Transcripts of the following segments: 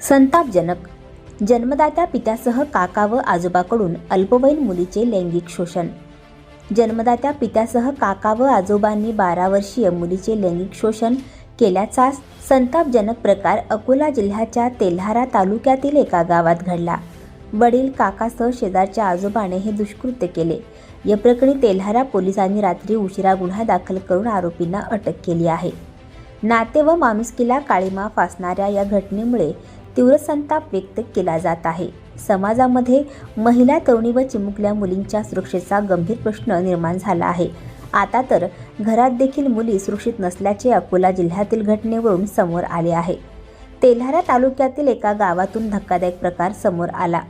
संतापजनक. जन्मदात्या पित्यासह काका व आजोबाकडून अल्पवयीन मुलीचे लैंगिक शोषण. जन्मदात्या पित्यासह काका व आजोबांनी 12 वर्षीय मुलीचे लैंगिक शोषण केल्याचा संतापजनक प्रकार अकोला जिल्ह्याच्या तेल्हारा तालुक्यातील एका गावात घडला. वडील काकासह शेजारच्या आजोबाने हे दुष्कृत्य केले. या प्रकरणी तेल्हारा पोलिसांनी रात्री उशिरा गुन्हा दाखल करून आरोपींना अटक केली आहे. नाते व माणुसकीला काळीमा फासणाऱ्या या घटनेमुळे तीव्र संताप व्यक्त केला जात आहे. समाजामध्ये महिला, तरुणी व चिमुकल्या मुलींच्या सुरक्षेचा गंभीर प्रश्न निर्माण झाला आहे. आता तर घरात देखील मुली सुरक्षित नसल्याचे अकोला जिल्ह्यातील घटनेवरून समोर आले आहे. तेल्हारा तालुक्यातील एका गावातून धक्कादायक प्रकार समोर आला.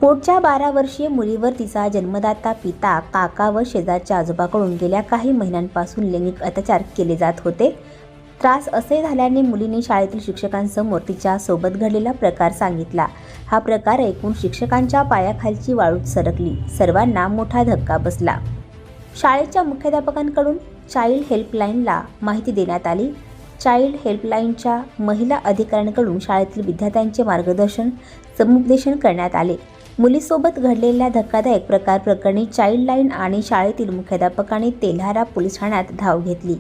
पोटच्या 12 वर्षीय मुलीवर तिचा जन्मदाता पिता, काका व शेजारच्या आजोबाकडून गेल्या काही महिन्यांपासून लैंगिक अत्याचार केले जात होते. त्रास असे झाल्याने मुलीने शाळेतील शिक्षकांसमोर तिच्या सोबत घडलेला प्रकार सांगितला. हा प्रकार ऐकून शिक्षकांच्या पायाखालची वाळूच सरकली. सर्वांना मोठा धक्का बसला. शाळेच्या मुख्याध्यापकांकडून चाइल्ड हेल्पलाईनला माहिती देण्यात आली. चाइल्ड हेल्पलाईनच्या महिला अधिकाऱ्यांकडून शाळेतील विद्यार्थ्यांचे मार्गदर्शन, समुपदेशन करण्यात आले. मुलीसोबत घडलेल्या धक्कादायक प्रकार प्रकरणी चाइल्ड लाईन आणि शाळेतील मुख्याध्यापकांनी तेल्हारा पोलीस ठाण्यात धाव घेतली.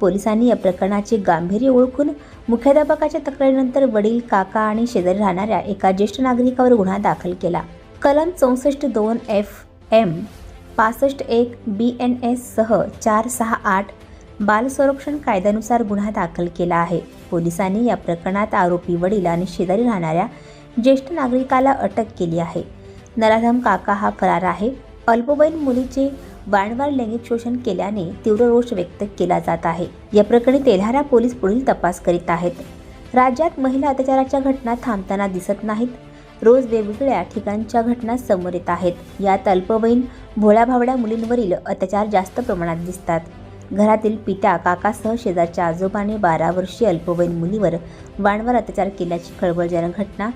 पोलिसांनी या प्रकरणाचे गांभीर्य ओळखून मुख्याध्यापकाच्या तक्रारीनंतर वडील, काका आणि शेजारी राहणाऱ्या एका ज्येष्ठ नागरिकावर गुन्हा दाखल केला. कलम 64(2) FM 65(1) BNS सह 468 बाल संरक्षण कायद्यानुसार गुन्हा दाखल केला आहे. पोलिसांनी या प्रकरणात आरोपी वडील आणि शेजारी राहणाऱ्या ज्येष्ठ नागरिकाला अटक केली आहे. नराधम काका हा फरार आहे. अल्पवयीन मुलीचे वारंवार लैंगिक शोषण केल्याने तीव्र रोष व्यक्त केला जात आहे. या प्रकरणी तेल्हारा पोलीस पुढील तपास करीत आहेत. राज्यात महिला अत्याचाराच्या घटना थांबताना दिसत नाहीत. रोज वेगवेगळ्या ठिकाणच्या घटना समोर येत आहेत. यात अल्पवयीन भोळ्याभावड्या मुलींवरील अत्याचार जास्त प्रमाणात दिसतात. घरातील पित्या, काकासह शेजारच्या आजोबाने 12 वर्षीय अल्पवयीन मुलीवर वारंवार अत्याचार केल्याची खळबळजनक घटना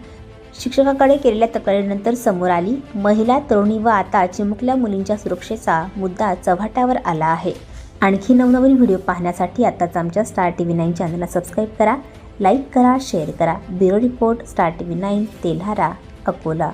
शिक्षकाकडे केलेल्या तक्रारीनंतर समोर आली. महिला, तरुणी व आता चिमुकल्या मुलींच्या सुरक्षेचा मुद्दा चव्हाट्यावर आला आहे. आणखी नवनवीन व्हिडिओ पाहण्यासाठी आताच आमच्या स्टार TV 9 चॅनलला सबस्क्राईब करा, लाईक करा, शेअर करा. Bureau report, star TV 9, Telhara, Akola.